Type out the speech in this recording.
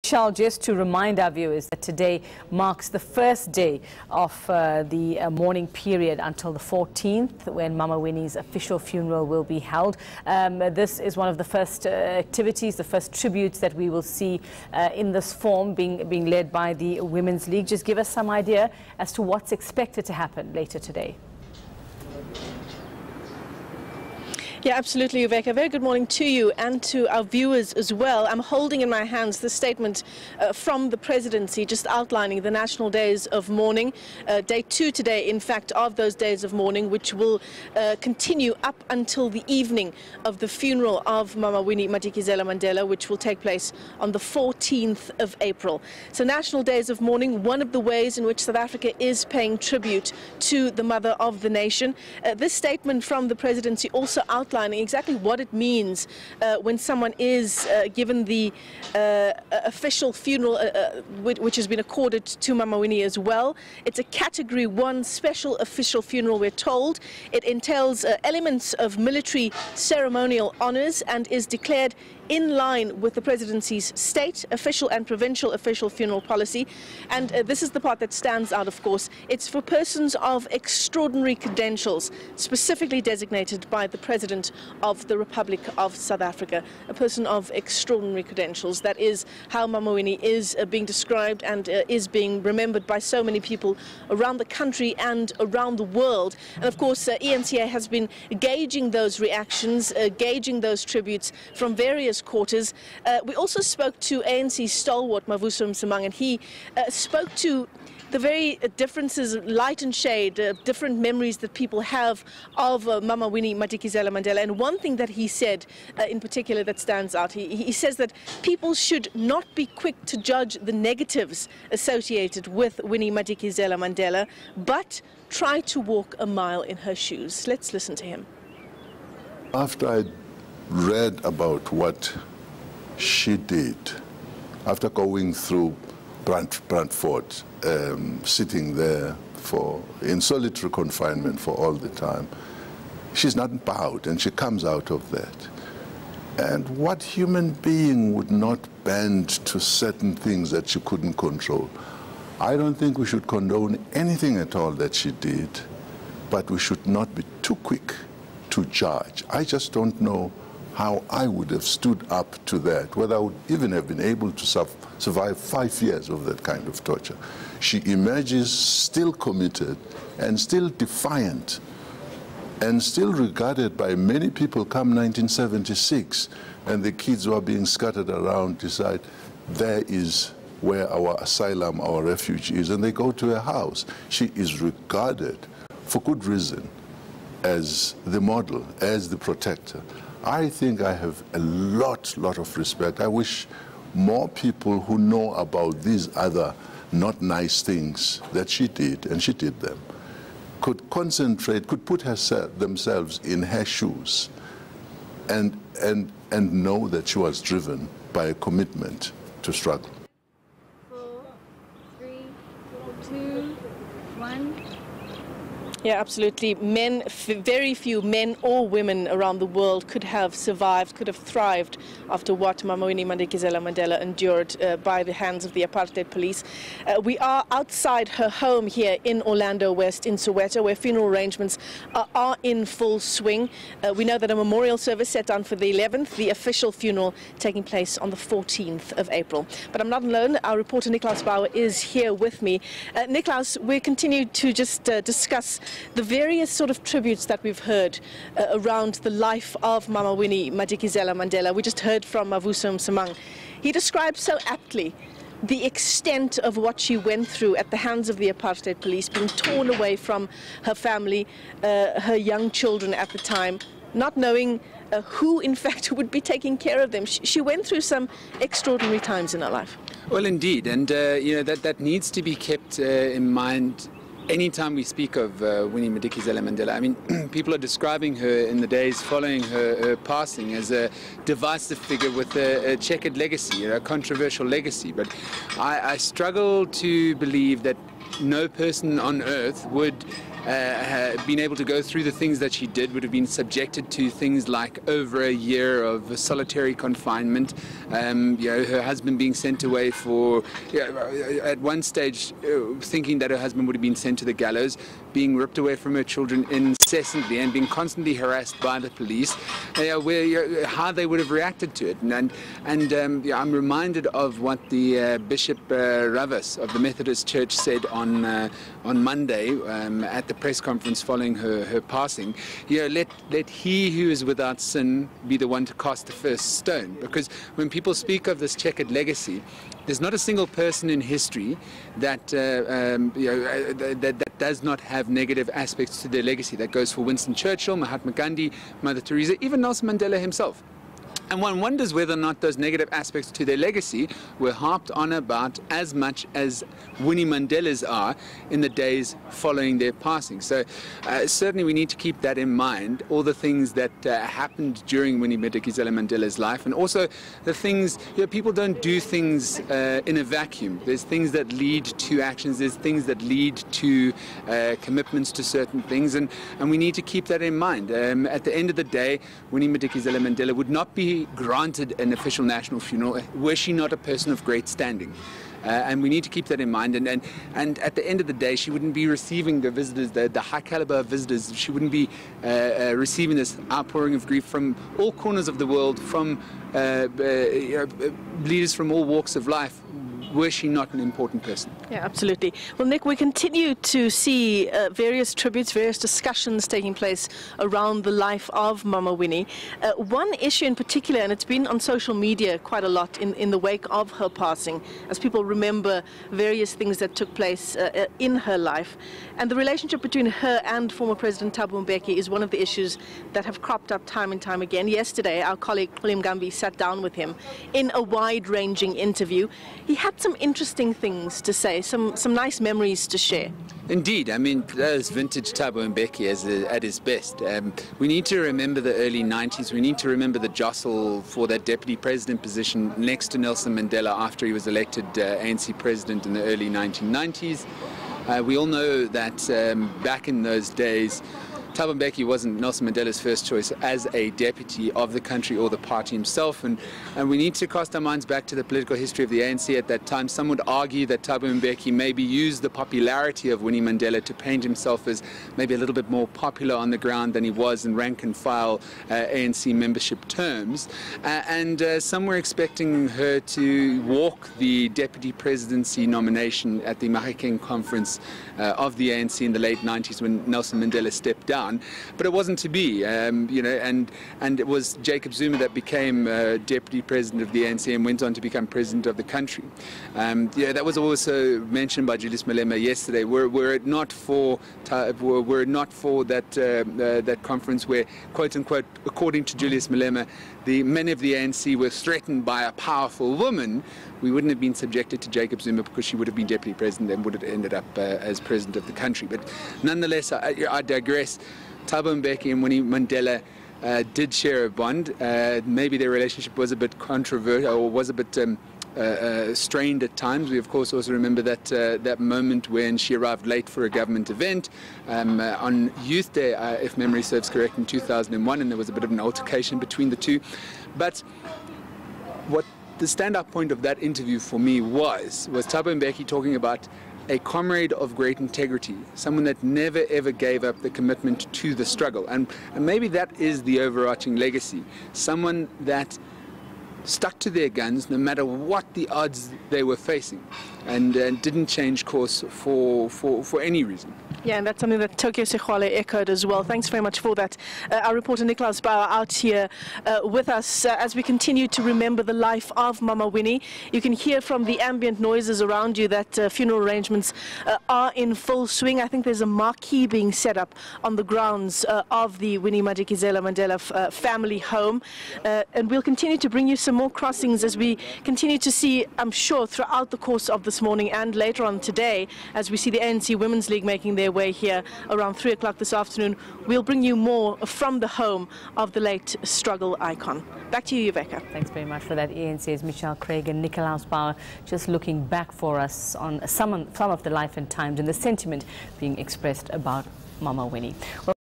Shall just to remind our viewers that today marks the first day of the mourning period until the 14th, when Mama Winnie's official funeral will be held. This is one of the first activities, the first tributes that we will see in this form being led by the Women's League. Just give us some idea as to what's expected to happen later today. Yeah, absolutely, Uveka. Very good morning to you and to our viewers as well. I'm holding in my hands the statement from the presidency just outlining the national days of mourning. Day 2 today, in fact, of those days of mourning, which will continue up until the evening of the funeral of Mama Winnie Madikizela Mandela, which will take place on the 14th of April. So national days of mourning, one of the ways in which South Africa is paying tribute to the mother of the nation. This statement from the presidency also outlining exactly what it means when someone is given the official funeral which has been accorded to Mama Winnie as well. It's a Category 1 special official funeral, we're told. It entails elements of military ceremonial honours and is declared in line with the presidency's state, official and provincial official funeral policy. And this is the part that stands out, of course. It's for persons of extraordinary credentials, specifically designated by the President of the Republic of South Africa. A person of extraordinary credentials. That is how Mama Winnie is being described and is being remembered by so many people around the country and around the world. And of course, ENCA has been gauging those reactions, gauging those tributes from various quarters. We also spoke to ANC stalwart Mavuso Msimang, and he spoke to the very differences, light and shade, different memories that people have of Mama Winnie Madikizela Mandela. And one thing that he said in particular that stands out, he says that people should not be quick to judge the negatives associated with Winnie Madikizela Mandela, but try to walk a mile in her shoes. Let's listen to him. After I read about what she did, after going through Brantford, sitting there in solitary confinement for all the time, she's not bowed, and she comes out of that. And what human being would not bend to certain things that she couldn't control? I don't think we should condone anything at all that she did, but we should not be too quick to judge. I just don't know how I would have stood up to that, whether I would even have been able to survive 5 years of that kind of torture. She emerges still committed and still defiant and still regarded by many people come 1976, and the kids who are being scattered around decide there is where our asylum, our refuge is, and they go to her house. She is regarded, for good reason, as the model, as the protector. I think I have a lot of respect. I wish more people who know about these other not nice things that she did, and she did them, could concentrate, could put themselves in her shoes and know that she was driven by a commitment to struggle. 4, 3, 2, 1. Yeah, absolutely. Very few men or women around the world could have survived, could have thrived after what Mama Winnie Madikizela Mandela endured by the hands of the apartheid police. We are outside her home here in Orlando West in Soweto, where funeral arrangements are in full swing. We know that a memorial service set down for the 11th, the official funeral taking place on the 14th of April. But I'm not alone. Our reporter Niklaus Bauer is here with me. Niklaus, we continue to just discuss the various sort of tributes that we've heard around the life of Mama Winnie Madikizela Mandela. We just heard from Mavuso Msimang. He described so aptly the extent of what she went through at the hands of the apartheid police, being torn away from her family, her young children at the time, not knowing who in fact would be taking care of them. She went through some extraordinary times in her life. Well, indeed, and you know, that needs to be kept in mind anytime we speak of Winnie Madikizela Mandela. I mean, people are describing her in the days following her passing as a divisive figure with a checkered legacy, a controversial legacy. But I struggle to believe that no person on earth would been able to go through the things that she did, would have been subjected to things like over a year of solitary confinement, her husband being sent away for, at one stage, thinking that her husband would have been sent to the gallows, being ripped away from her children incessantly and being constantly harassed by the police, how they would have reacted to it. And I'm reminded of what the Bishop Ravas of the Methodist Church said on Monday at the press conference following her passing. Let he who is without sin be the one to cast the first stone. Because when people speak of this checkered legacy, there's not a single person in history that that does not have negative aspects to their legacy. That goes for Winston Churchill, Mahatma Gandhi, Mother Teresa, even Nelson Mandela himself. And one wonders whether or not those negative aspects to their legacy were harped on about as much as Winnie Mandela's are in the days following their passing. So certainly we need to keep that in mind, all the things that happened during Winnie Madikizela Mandela's life, and also the things, people don't do things in a vacuum. There's things that lead to actions, there's things that lead to commitments to certain things, and we need to keep that in mind. At the end of the day, Winnie Madikizela Mandela would not be granted an official national funeral were she not a person of great standing. And we need to keep that in mind. And at the end of the day, she wouldn't be receiving the visitors, the high caliber of visitors. She wouldn't be receiving this outpouring of grief from all corners of the world, from leaders from all walks of life, were she not an important person. Yeah, absolutely. Well, Nick, we continue to see various tributes, various discussions taking place around the life of Mama Winnie. One issue in particular, and it's been on social media quite a lot in the wake of her passing, as people remember various things that took place in her life. And the relationship between her and former President Thabo Mbeki is one of the issues that have cropped up time and time again. Yesterday, our colleague William Gambi sat down with him in a wide-ranging interview. He had some interesting things to say, some nice memories to share. Indeed, I mean, that is vintage Thabo Mbeki at his best. We need to remember the early 90s. We need to remember the jostle for that deputy president position next to Nelson Mandela after he was elected ANC president in the early 1990s. We all know that back in those days, Thabo Mbeki wasn't Nelson Mandela's first choice as a deputy of the country or the party himself, and we need to cast our minds back to the political history of the ANC at that time. Some would argue that Thabo Mbeki maybe used the popularity of Winnie Mandela to paint himself as maybe a little bit more popular on the ground than he was in rank and file ANC membership terms, and some were expecting her to walk the deputy presidency nomination at the Mahikeng conference of the ANC in the late 90s when Nelson Mandela stepped down. But it wasn't to be, and it was Jacob Zuma that became deputy president of the ANC and went on to become president of the country. That was also mentioned by Julius Malema yesterday. Were it not for that conference where, quote unquote, according to Julius Malema, the men of the ANC were threatened by a powerful woman, we wouldn't have been subjected to Jacob Zuma because she would have been deputy president and would have ended up as president of the country. But nonetheless, I digress. Thabo Mbeki and Winnie Mandela did share a bond. Maybe their relationship was a bit controversial, or was a bit strained at times. We of course also remember that moment when she arrived late for a government event on Youth Day, if memory serves correct, in 2001, and there was a bit of an altercation between the two. But what the stand-up point of that interview for me was Thabo Mbeki talking about a comrade of great integrity, someone that never ever gave up the commitment to the struggle, and maybe that is the overarching legacy. Someone that stuck to their guns no matter what the odds they were facing, and didn't change course for any reason. Yeah, and that's something that Tokyo Sexwale echoed as well. Thanks very much for that. Our reporter Niklaus Bauer out here with us as we continue to remember the life of Mama Winnie. You can hear from the ambient noises around you that funeral arrangements are in full swing. I think there's a marquee being set up on the grounds of the Winnie Madikizela Mandela family home. And we'll continue to bring you some more crossings as we continue to see, I'm sure, throughout the course of this morning and later on today, as we see the ANC Women's League making their way here around 3 o'clock this afternoon. We'll bring you more from the home of the late struggle icon. Back to you, Rebecca. Thanks very much for that, Ian, says Michelle Craig and Nicolaus Bauer, just looking back for us on some of the life and times and the sentiment being expressed about Mama Winnie. Well,